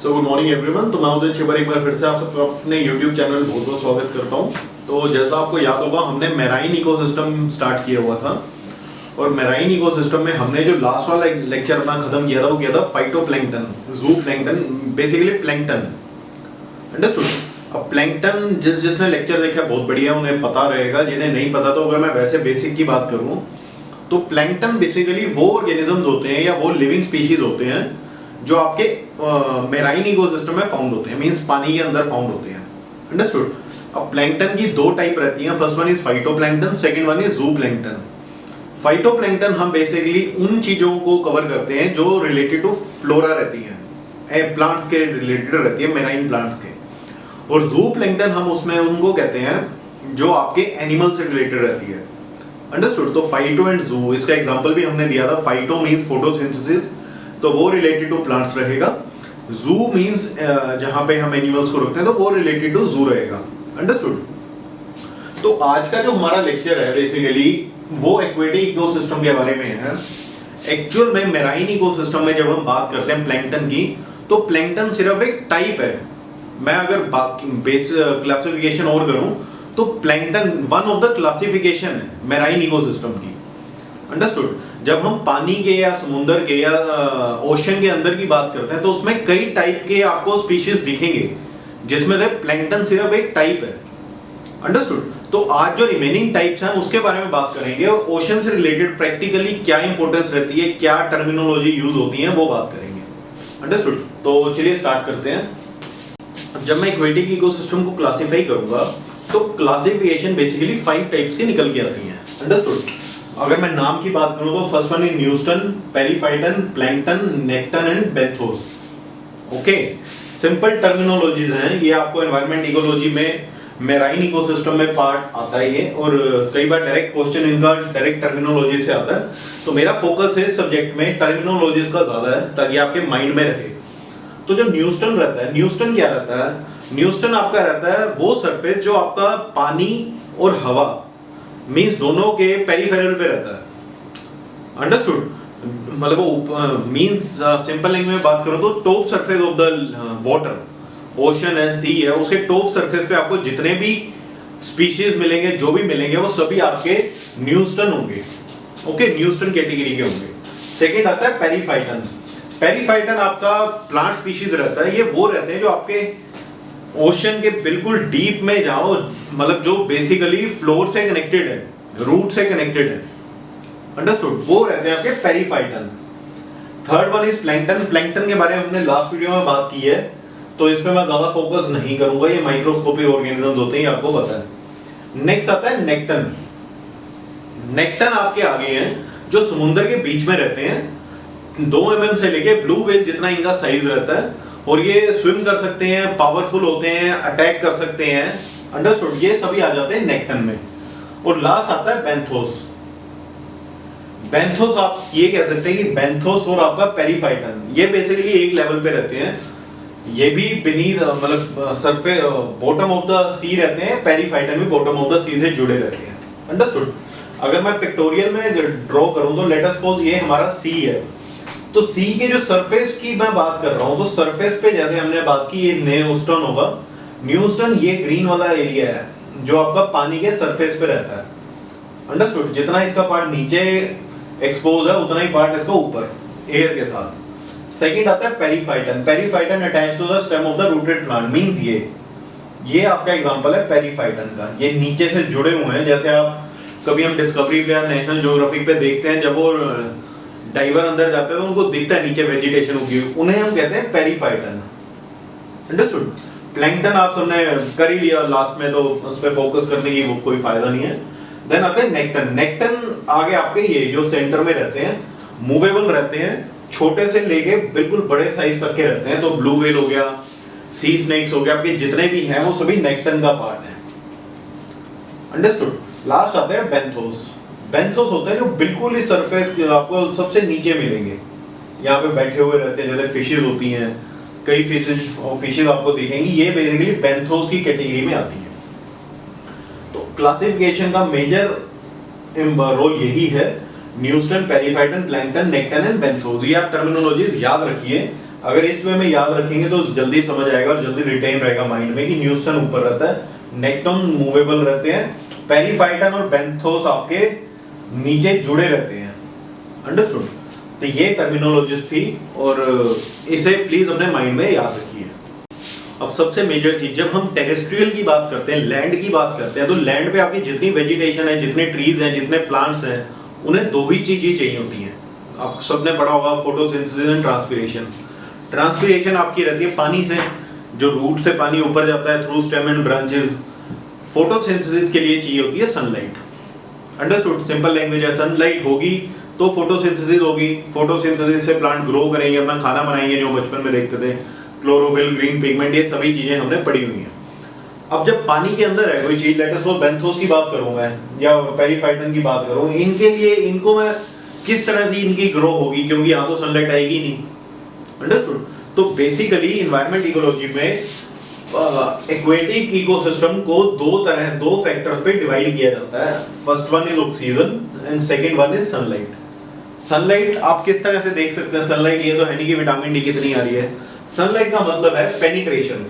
So good morning everyone. तो मैं उदय छिबर एक बार फिर से आप सबका अपने यूट्यूब चैनल में बहुत बहुत स्वागत करता हूँ। तो जैसा आपको याद होगा, हमने मैराइन इकोसिस्टम स्टार्ट किया हुआ था और मैराइन इकोसिस्टम में हमने जो लास्ट वाला लेक्चर अपना खत्म किया था वो किया था फाइटोप्लैंक्टन, जू प्लैंक्टन, बेसिकली प्लैंक्टन। अंडरस्टूड? अब प्लैंक्टन जिसने लेक्चर देखा बहुत बढ़िया, उन्हें पता रहेगा। जिन्हें नहीं पता तो अगर मैं वैसे बेसिक की बात करूँ तो प्लैंक्टन बेसिकली वो ऑर्गेनिजम्स होते हैं या वो लिविंग स्पीशीज होते हैं जो आपके मैराइन इकोसिस्टम में फाउंड होते हैं, मींस पानी के अंदर फाउंड होते हैं। अंडरस्टूड? अब प्लैंक्टन की दो टाइप रहती हैं। First one is phytoplankton, second one is जू प्लैंक्टन। फाइटोप्लैंक्टन हम बेसिकली उन चीजों को कवर करते हैं जो रिलेटेड टू फ्लोरा रहती हैं, प्लांट्स के रिलेटेड रहती है, मैराइन प्लांट्स के। और जू प्लैंक्टन हम उसमें उनको कहते हैं जो आपके एनिमल से रिलेटेड रहती है। अंडरस्टूड? तो फाइटो एंड जू, इसका एग्जांपल भी हमने दिया था। फाइटो मींस फोटोसिंथेसिस, तो वो रिलेटेड टू प्लांट्स रहेगा। जू मींस जहां पे हम एनिमल्स को रखते हैं तो वो रिलेटेड टू जू रहेगा। अंडरस्टूड? तो आज का जो हमारा लेक्चर है बेसिकली वो एक्वेटिक इकोसिस्टम के बारे में है। एक्चुअल में मैराइन इकोसिस्टम में जब हम बात करते हैं प्लैंक्टन की, तो प्लैंक्टन सिर्फ एक टाइप है। मैं अगर बेस क्लासिफिकेशन और करूं तो plankton one of the classification है मैराइन इकोसिस्टम की। अंडरस्टूड? जब हम पानी के या समुद्र के या ओशन के अंदर की बात करते हैं तो उसमें कई टाइप के आपको स्पीशीज दिखेंगे, जिसमें से प्लैंक्टन सिर्फ एक टाइप है। अंडरस्टूड? तो आज जो रिमेनिंग टाइप्स हैं उसके बारे में बात करेंगे और ओशन से रिलेटेड प्रैक्टिकली क्या इंपॉर्टेंस रहती है, क्या टर्मिनोलॉजी यूज होती है, वो बात करेंगे। अंडरस्टूड? तो चलिए स्टार्ट करते हैं। जब मैं एक्वेटिक इकोसिस्टम को क्लासिफाई करूंगा तो क्लासिफिकेशन बेसिकली 5 टाइप्स की निकल के आती हैं। अंडरस्टूड? अगर मैं नाम की बात करूं तो first one is neuston, periphyton, plankton, nekton and benthos. Okay, simple terminologies हैं ये। आपको एनवायरनमेंट इकोलॉजी में मैराइन इकोसिस्टम में पार्ट आता है ये, और कई बार डायरेक्ट क्वेश्चन इनका डायरेक्ट टर्मिनोलॉजी से आता है। तो मेरा फोकस है सब्जेक्ट में टर्मिनोलॉजीज का ज्यादा है ताकि आपके माइंड में रहे। तो जो न्यूस्टन रहता है, न्यूस्टन क्या रहता है? न्यूस्टन आपका रहता है वो सरफेस जो आपका पानी और हवा मींस दोनों के पेरिफेरल पे रहता है। अंडरस्टूड? मतलब वो मींस सिंपल लैंग्वेज में बात करूं तो top surface of the water, ocean है, सी है, उसके टॉप सरफेस पे आपको जितने भी स्पीशीज मिलेंगे, जो भी मिलेंगे, वो सभी आपके न्यूस्टन होंगे। ओके, न्यूस्टन कैटेगरी के होंगे। सेकंड आता है पेरीफाइटन। पेरीफाइटन आपका प्लांट स्पीशीज रहता है। ये वो रहते हैं जो आपके ओशन के बिल्कुल डीप में जाओ, मतलब जो बेसिकली फ्लोर से कनेक्टेड है, रूट से कनेक्टेड है। अंडरस्टूड? वो रहते हैं आपके periphyton. Third one is plankton. Plankton के बारे में हमने लास्ट वीडियो में बात की है, तो इस पे मैं ज्यादा फोकस नहीं करूंगा। ये माइक्रोस्कोपिक ऑर्गेनिजम्स होते हैं, आपको पता है। नेक्स्ट आता है नेक्टन। नेक्टन आपके आगे हैं जो समुद्र के बीच में रहते हैं। 2 mm से लेके ब्लू व्हेल जितना इनका साइज रहता है, और ये स्विम कर सकते हैं, पावरफुल होते हैं, अटैक कर सकते हैं। अंडरस्टूड? ये सभी आ जाते हैं नेक्टन में। और लास्ट आता है बेंथोस। बेंथोस आप ये कह सकते हैं कि बेंथोस और आपका पेरीफाइटन ये बेसिकली एक लेवल पे रहते हैं। ये भी बीनीथ मतलब सरफेस बॉटम ऑफ द सी रहते हैं। पेरीफाइटन भी बॉटम ऑफ द सी से जुड़े रहते हैं। अंडरस्टूड? अगर मैं पिक्टोरियल में ड्रॉ करूं तो लेट अस सपोज ये हमारा सी है, तो सी के जो सरफेस की मैं बात कर रहा हूं, तो सरफेस पे जैसे हमने बात की ये न्यूस्टन होगा। न्यूस्टन ये ग्रीन वाला एरिया है जो आपका पानी के सरफेस पे रहता है। अंडरस्टूड? जितना इसका पार्ट नीचे एक्सपोज है उतना ही पार्ट इसका ऊपर एयर के साथ। सेकंड आता है periphyton. Periphyton attached to the stem of the rooted plant, means ये आपका एग्जांपल है पेरीफाइटन का। ये नीचे से जुड़े हुए हैं। जैसे आप कभी हम डिस्कवरी पे या नेशनल ज्योग्राफिक पे देखते हैं, जब वो डाइवर अंदर जाते हैं तो उनको दिखता है नीचे वेजिटेशन उगी, उन्हें हम कहते हैं पेरीफाइटन। अंडरस्टूड? प्लैंक्टन आप सबने कर ही लिया लास्ट में, तो उस पे फोकस करने की वो कोई फायदा नहीं है। देन आते हैं नेक्टन। नेक्टन आगे आपके ये जो सेंटर में रहते हैं, मूवेबल रहते हैं, छोटे से लेके बिल्कुल बड़े साइज तक के रहते हैं। तो ब्लू व्हेल हो गया, सी स्नेक्स हो गया, आपके जितने भी हैं वो सभी नेक्टन का पार्ट है। अंडरस्टूड? लास्ट आते हैं बेंथोस। बेंथोस होते हैं जो बिल्कुल इस सरफेस आपको सबसे नीचे मिलेंगे, यहाँ पे बैठे हुए रहते हैं। जैसे फिशेज होती हैं, कई फिशेज आपको दिखेंगी, ये बेसिकली बेंथोस की कैटेगरी में आती है। तो क्लासिफिकेशन का मेजर रोल यही है। Neuston, periphyton, plankton, nekton and benthos, ये आप टर्मिनोलॉजीज याद रखिए। अगर इस वे में याद रखेंगे तो जल्दी समझ आएगा और जल्दी रिटेन रहेगा माइंड में कि न्यूटन ऊपर रहता है, नेक्टन मूवेबल रहते हैं, पेरीफाइटन और बेंथोस आपके नीचे जुड़े रहते हैं। अंडरस्टूड? तो ये टर्मिनोलॉजीज थी और इसे प्लीज अपने माइंड में याद रखिए। अब सबसे मेजर चीज, जब हम टेरेस्ट्रियल की बात करते हैं, लैंड की बात करते हैं, तो लैंड पे आपकी जितनी वेजिटेशन है, जितने ट्रीज हैं, जितने प्लांट्स हैं, उन्हें दो ही चीजें चाहिए होती हैं। आप सबने पढ़ा होगा फोटोसिंथेसिस एंड ट्रांसपिरेशन। ट्रांसपिरेशन आपकी रहती है पानी से, जो रूट से पानी ऊपर जाता है through stem and branches. Photosynthesis के लिए चाहिए होती है सनलाइट। अंडरस्टूड? सिंपल लैंग्वेज है, सनलाइट होगी तो फोटोसिंथेसिस होगी, फोटोसिंथेसिस से प्लांट ग्रो करेंगे, अपना खाना बनाएंगे, जो बचपन में देखते थे, क्लोरोफिल, ग्रीन पिगमेंट, ये सभी चीजें हमने पढ़ी हुई हैं। अब जब पानी के अंदर है कोई चीज, लेट अस सपोज बेंथोस की बात करूं मैं या पेरीफाइटन की बात करूं, इनके लिए इनको मैं किस तरह से इनकी ग्रो होगी, क्योंकि यहाँ तो सनलाइट आएगी नहीं। अंडरस्टूड? तो बेसिकली एनवायरनमेंट इकोलॉजी में एक्वेटिक इकोसिस्टम को दो फैक्टर्स पे डिवाइड किया जाता है। First one is oxygen and second one is sunlight. Sunlight आप किस तरह से देख सकते हैं? सनलाइट ये तो है नहीं कि विटामिन डी कितनी आ रही है। सनलाइट का मतलब है पेनिट्रेशन।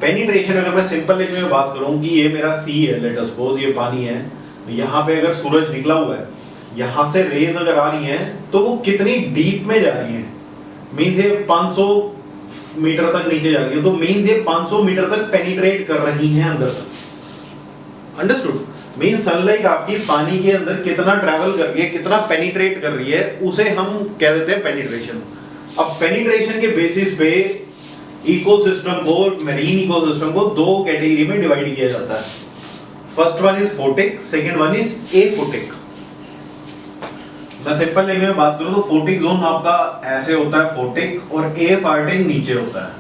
पेनिट्रेशन अगर मैं सिंपल लैंग्वेज में बात करूं कि ये मेरा सी है, लेट अस सपोज ये पानी है, यहाँ पे अगर सूरज निकला हुआ है, यहाँ से रेज अगर आ रही हैं तो वो कितनी डीप में जा रही हैं, मींस ये 500 मीटर तक नीचे जा रही है, तो मींस ये 500 मीटर तक पेनिट्रेट कर रही हैं अंदर तक। अंडरस्टूड? मींस सनलाइट आपकी पानी के अंदर कितना ट्रैवल कर रही है, कितना पेनिट्रेट कर रही है, उसे हम कह देते हैं पेनिट्रेशन। अब पेनिट्रेशन के बेसिस पे इकोसिस्टम को, मरीन इकोसिस्टम को दो कैटेगरी में डिवाइड किया जाता है। First one is photic, second one is aphotic. मैं सिंपल लैंग्वेज में बात करूं तो फोटिक जोन आपका ऐसे होता है फोटिक, और एफार्टिक नीचे होता है।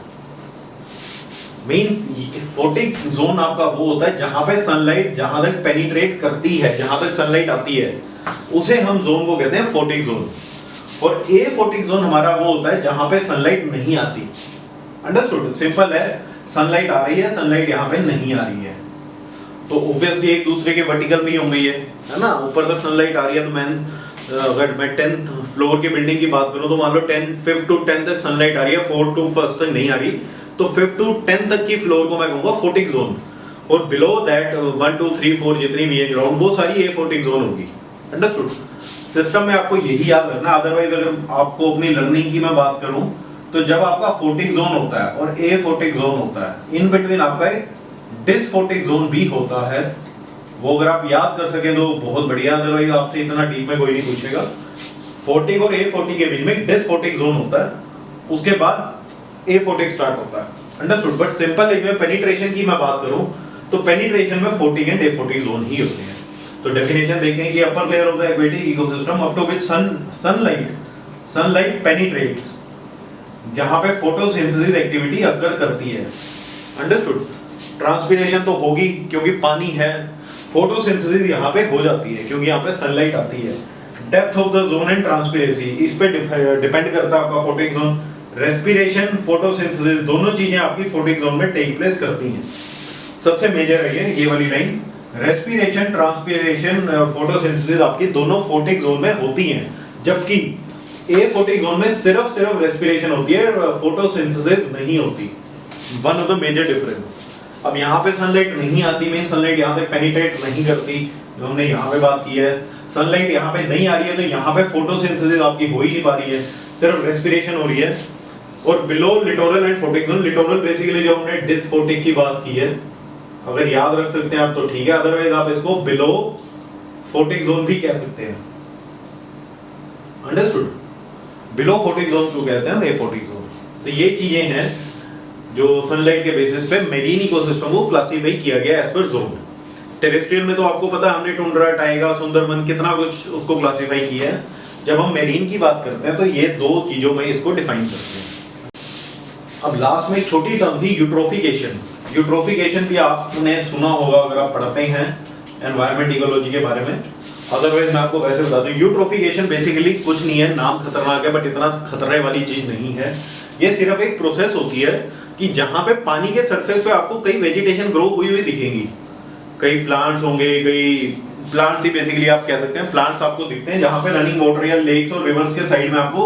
मींस फोटिक जोन आपका वो होता है जहां पे सनलाइट जहां तक पेनिट्रेट करती है, जहां तक सनलाइट आती है, उसे हम जोन को कहते हैं फोटिक जोन। और एफोटिक जोन हमारा वो होता है जहां पे सनलाइट नहीं आती। अंडरस्टूड? सिंपल है, सनलाइट आ रही है, सनलाइट यहाँ पे नहीं आ रही है, तो ऑब्वियसली एक दूसरे के वर्टिकल पे ही होंगे ये, है ना? ऊपर तक सनलाइट आ रही है तो अगर मैं 10th फ्लोर की बिल्डिंग की बात करूं तो मान लो 5th to 10th तक सनलाइट आ रही है, 4th to 1st तक नहीं आ रही, तो 5th to 10th तक की फ्लोर को मैं कहूंगा फोटिक जोन, और बिलो दैट 1 2 3 4 जितनी भी है ग्राउंड, वो सारी एफोटिक जोन होगी। अंडरस्टूड? सिस्टम में आपको यही याद रखना। अदरवाइज अगर आपको अपनी लर्निंग की मैं बात करूं तो जब आपका फोटिक जोन होता है और एफोटिक जोन होता है, इन बिटवीन आपका एक डिसफोटिक जोन भी होता है। वो अगर आप याद कर सके तो बहुत बढ़िया, अदरवाइज आपसे इतना डीप में कोई नहीं पूछेगा। फोटिक और एफोटिक के बीच में डिसफोटिक जोन होता है, उसके बाद एफोटिक स्टार्ट होता है। अंडरस्टूड? बट सिंपल एक में पेनिट्रेशन की मैं बात करूं तो पेनिट्रेशन में फोटिक एंड एफोटिक जोन ही होते हैं। तो डेफिनेशन देखें कि upper layer of the aquatic ecosystem up to which sunlight penetrates, जहां पे फोटोसिंथेसिस एक्टिविटी अकर करती है। अंडरस्टूड? ट्रांसपिरेशन तो होगी क्योंकि पानी है, फोटोसिंथेसिस यहाँ पे हो जाती है क्योंकि यहाँ पे सनलाइट आती है। Depth of the zone and transparency, इस पे डिपेंड करता है आपका फोटिक जोन। रेस्पिरेशन, फोटोसिंथेसिस, दोनों चीजें आपकी फोटिक जोन में टेक प्लेस करती हैं। सबसे मेजर है ये वाली लाइन, रेस्पिरेशन, ट्रांसपिरेशन, फोटोसिंथेसिस आपकी दोनों फोटिक जोन में होती हैं, जबकि एफोटिक जोन में सिर्फ रेस्पिरेशन होती है, फोटोसिंथेसिस नहीं होती। One of the major difference. अब यहाँ पे सनलाइट नहीं आती, मीन सनलाइट यहाँ तक पेनिट्रेट नहीं करती, जो हमने यहाँ पे बात की है। सनलाइट यहाँ पे नहीं आ रही है तो यहाँ पे फोटोसिंथेसिस आपकी हो ही नहीं पा रही है, सिर्फ रेस्पिरेशन हो रही है। और below littoral and photic zone, littoral basically जो हमने डिसफोटिक की बात की है, अगर याद रख सकते हैं आप तो ठीक है, अदरवाइज आप इसको बिलो फोटिक जोन भी कह सकते हैं। अंडरस्टूड? बिलो फोटिक जोन को कहते हैं एफोटिक जोन। तो ये चीजें हैं जो सनलाइट के बेसिस पे मेरीन इकोसिस्टम को क्लासिफाई किया गया एज पर जोन। टेरेस्ट्रियल में तो आपको पता है हमने टुंड्रा, टाइगा, सुंदरबन, कितना कुछ उसको क्लासिफाई किया है। जब हम मेरीन की बात करते हैं तो ये दो चीजों में इसको डिफाइन करते हैं। अब लास्ट में एक छोटी टर्म थी यूट्रोफिकेशन। यूट्रोफिकेशन भी आपने सुना होगा अगर आप पढ़ते हैं एनवायरमेंट इकोलॉजी के बारे में, अदरवाइज मैं आपको वैसे बता दूं, यूट्रोफिकेशन बेसिकली कुछ नहीं है, नाम खतरनाक है बट इतना खतरे वाली चीज नहीं है। ये सिर्फ एक प्रोसेस होती है कि जहां पे पानी के सरफेस पे आपको कई वेजिटेशन ग्रो हुई हुई दिखेंगी, कई प्लांट्स होंगे, कई प्लांट्स ही बेसिकली आप कह सकते हैं, प्लांट्स आपको दिखते हैं जहां पे रनिंग वाटर या लेक्स और रिवर्स के साइड में आपको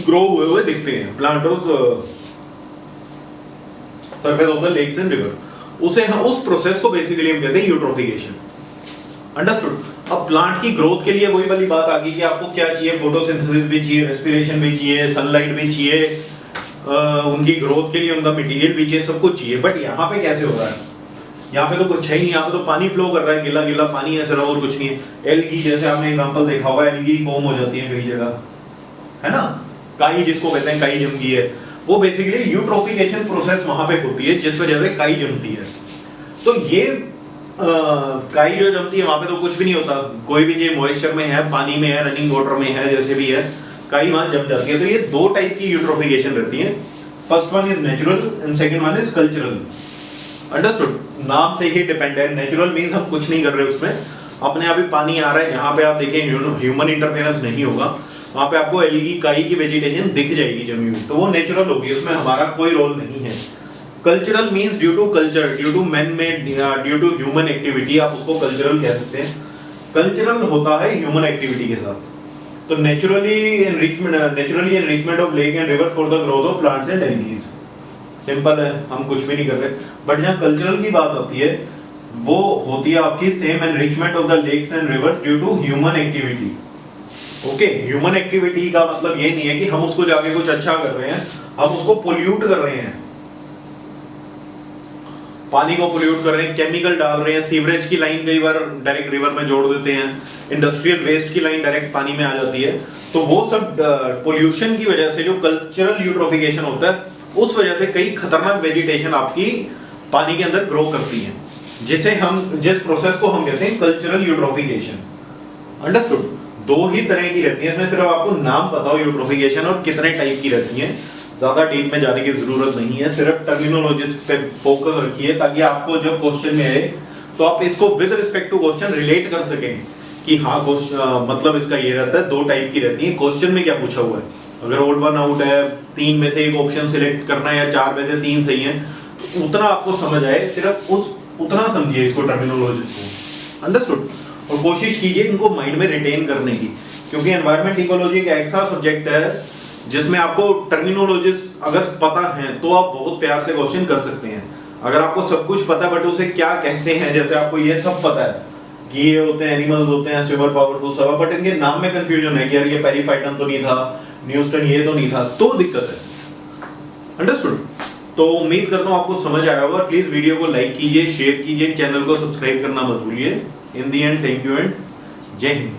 ग्रो हुए दिखते हैं planters surface of the lakes and river. उसे हम उस प्रोसेस को बेसिकली हम कहते हैं यूट्रोफिकेशन। अंडरस्टूड। अब प्लांट की ग्रोथ के लिए वही वाली बात आ गई कि आपको क्या चाहिए, फोटोसिंथेसिस भी चाहिए, रेस्पिरेशन भी चाहिए, सनलाइट भी चाहिए, उनकी ग्रोथ के लिए उनका मटेरियल भी चाहिए, सब कुछ चाहिए। बट यहाँ पे कैसे हो रहा है? यहाँ पे तो कुछ है ही नहीं, यहाँ पे तो पानी फ्लो कर रहा है, गिला गिला पानी है सिर्फ, और कुछ नहीं है। एल्गी जैसे आपने एग्जांपल देखा होगा, एल्गी फॉर्म हो जाती है कई जगह, है ना, काई जिसको कहते हैं, काई जम गई है, वो बेसिकली यूट्रोफिकेशन प्रोसेस वहां पे होती है जिस वजह से काई जमती है। तो ये काई जो जमती है वहां पे तो कुछ भी नहीं होता, कोई भी चीज मॉइस्चर में है, पानी में है, रनिंग वाटर में है, जैसे भी है, काई वहां जम जाती है। तो ये दो टाइप की यूट्रोफिकेशन रहती है। First one is natural and second one is cultural. Understood. नाम से ही डिपेंड है। नेचुरल मींस हम कुछ नहीं कर रहे उसमें, अपने आप ही पानी आ रहा है। यहाँ पे आप देखें ह्यूमन इंटरफेरेंस नहीं होगा, वहां पे आपको एल्गी काई की वेजिटेशन दिख जाएगी जमी हुई, तो वो नेचुरल होगी, उसमें हमारा कोई रोल नहीं है। Cultural means due to culture, due to man made, due to human activity, आप उसको कल्चरल कह सकते हैं। कल्चरल होता है ह्यूमन एक्टिविटी के साथ। तो naturally enrichment of lake and river for the growth of plants and algae, simple है, हम कुछ भी नहीं कर रहे। बट जहाँ कल्चरल की बात आती है वो होती है आपकी same enrichment of the lakes and rivers due to human activity. Okay, human activity का मतलब ये नहीं है कि हम उसको जाके कुछ अच्छा कर रहे हैं, हम उसको पोल्यूट कर रहे हैं, पानी को पोल्यूट कर रहे हैं, केमिकल डाल रहे हैं, सीवरेज की लाइन कई बार डायरेक्ट रिवर में जोड़ देते हैं, इंडस्ट्रियल वेस्ट की लाइन डायरेक्ट पानी में आ जाती है। तो वो सब पोल्यूशन की वजह से जो कल्चरल यूट्रोफिकेशन होता है, उस वजह से कई खतरनाक वेजिटेशन आपकी पानी के अंदर ग्रो करती है, जिस प्रोसेस को हम कहते हैं कल्चरल यूट्रोफिकेशन। अंडरस्टूड। दो ही तरह की रहती है, इसमें सिर्फ आपको नाम पता हो यूट्रोफिकेशन और कितने टाइप की रहती हैं, ज्यादा डीप में जाने की जरूरत नहीं है, सिर्फ टर्मिनोलॉजीज पे फोकस रखिए ताकि आपको जब क्वेश्चन में आए तो आप इसको with respect to question relate कर सकें कि हाँ मतलब इसका ये रहता है, दो टाइप की रहती है, क्वेश्चन में क्या पूछा हुआ है। अगर ओड वन आउट है, तीन में से एक ऑप्शन सिलेक्ट करना है या चार में से तीन सही है, तो उतना आपको समझ आए, सिर्फ उतना समझिए इसको, टर्मिनोलॉजीज को। अंडरस्टूड। और कोशिश कीजिए इनको माइंड में रिटेन करने की, क्योंकि एनवायरमेंट इकोलॉजी एक ऐसा सब्जेक्ट है जिसमें आपको टर्मिनोलॉजीज अगर पता है तो आप बहुत प्यार से क्वेश्चन कर सकते हैं। अगर आपको सब कुछ पता है बट उसे क्या कहते हैं, जैसे आपको ये सब पता है कि ये होते हैं एनिमल्स होते हैं सुपर पावरफुल सब, बट इनके नाम में कंफ्यूजन है कि यार ये पेरीफाइटन तो नहीं था, न्यूस्टन ये तो नहीं था, तो दिक्कत है। अंडरस्टूड। तो उम्मीद करता हूँ आपको समझ आया होगा। प्लीज वीडियो को लाइक कीजिए, शेयर कीजिए, चैनल को सब्सक्राइब करना मत भूलिए। इन दी एंड थैंक यू एंड जय हिंद।